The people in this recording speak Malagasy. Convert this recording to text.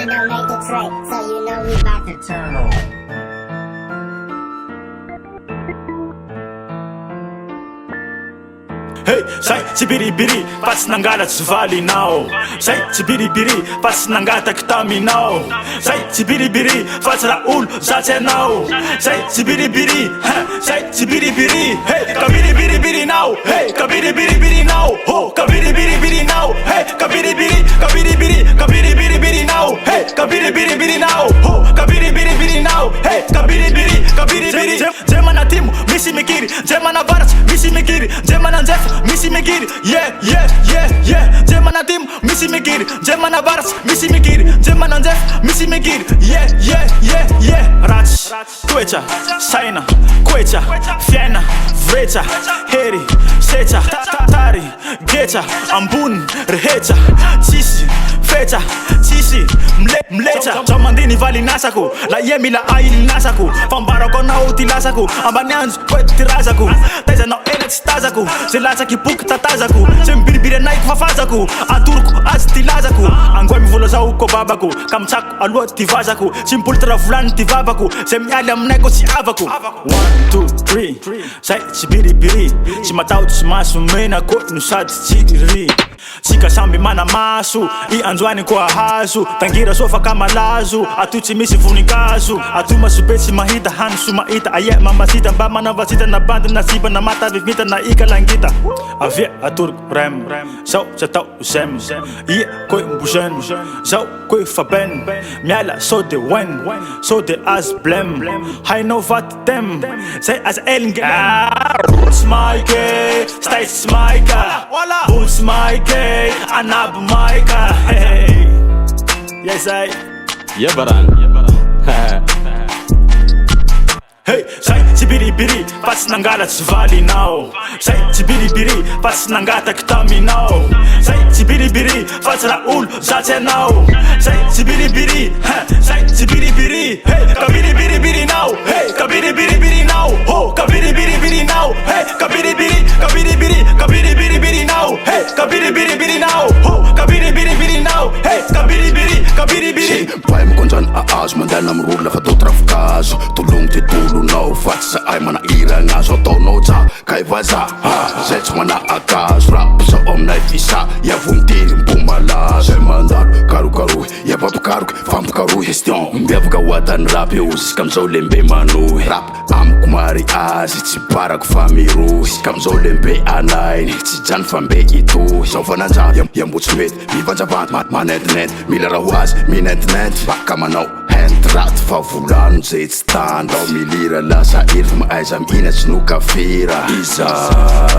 I don't make the track, so you know we bout to turn on. Hey, say tsy biribiri fa tsy nangalatsy valinao. Say tsy biribiri fa tsy nangataky taminao. Say tsy biribiri fa tsy raha olo zatsy anao. Say tsy biribiri, say tsy biribiri. Hey, ka biribiribirinao. Hey, ka biribiribirinao. Oh, ka biribiribirinao. Hey, ka biribiri, ka biribiri, ka biribiribirinao. Hey, ka biribiribirinao. Oh, ka biribiribirinao. Hey, ka biribiri, ka biribiri. Jemana timo, misi mikiri. Jemana varas, misi mikiri. Jemana nzefa, misi mikiri. Yeah, yeah, yeah, yeah. Jemana timo, misi mikiri. Jemana varas, misi mikiri. Jemana nzefa, misi mikiri. Yeah, yeah, yeah, yeah. Rats, toetra, saina, koetra, fiaina, vretra, hery, setra, tary, getra, ambony, rehetra, tsisy, fetra, tsisy, mletra. Zaho mandeha nivaly nasako, la ia mila aily nasako. Fambarako anao ty lasako, ambany anjo koety ty razako. Taizanao ela tsy tazako, zay latsaky boky tatazako. Zay mibiribiri anaiko fafazako, atoroko azy ty lazako. Angoa mivola zao ko babako, ka mitsako aloha ty vazako. Tsy mipolitra raha volany ty vavako, zay mialy aminay ko tsy avako. 1, 2, 3, say tsy biribiri. Tsy matahotra tsy maso mena ko no sady tsy ry. Tsika samby mana maso, i androany ko ahazo. Tangira sofa ka malazo, ato tsy misy voninkazo. Ato masobe tsy mahita hany so mahita. Aye mamasita mba manavasita na bandy na siba na mata vivita na ika langita. Avia atoroko rem, zao tsy atao zem. Ia koe mbozeny, zao koe faben. Miala so de wen, so de as blem. Hainao vaty tem, zay as elnge. Roots maike, states maika, boots maike, anab maika. Hey, yes I. Yeah, baran. Hey, say tsy biribiri fa tsy nangalatsy valinao. Say tsy biribiri fa tsy nangataky taminao. Say tsy biribiri fa tsy raha olo zatsy anao. Say tsy biribiri, say tsy biribiri. Hey, ka biribiribirinao. Hey, ka biribiribirinao. Oh, ka biribiribirinao. Hey, ka biribiri, ka biribiri, ka biribiribirinao. Hey, ka biribiribirinao. Oh, ka biribiribirinao. Hey, ka biribiri, ka biribiri. Vai mikondrany ahazo mandala amirola lafa tao trafikazo. Tolongo ty tolonao fa tsy zahay manahiragna azo ataonao ja kay vaza. Zay tsy mana akazo rap zao aminay visa. Iavo mitiry mbomalazo. Zay mandalo karokarohy, iapapikaroky fampikarohy. Question mbiavaka hoatany rap eo ziska amizao lembe manohy. Rap amiko mariazy tsy barako fa mirohy. Ziska amizao lembe anainy tsy jany fa mbe itohy. Zao fananja iambotsy mety mivanjavanty manentinenty. Mila raha ho azy minentinenty baka manao hentraty fa volano zay tsy tandao. Milira lasa iry fa maaiza mihina tsy nokafira izay.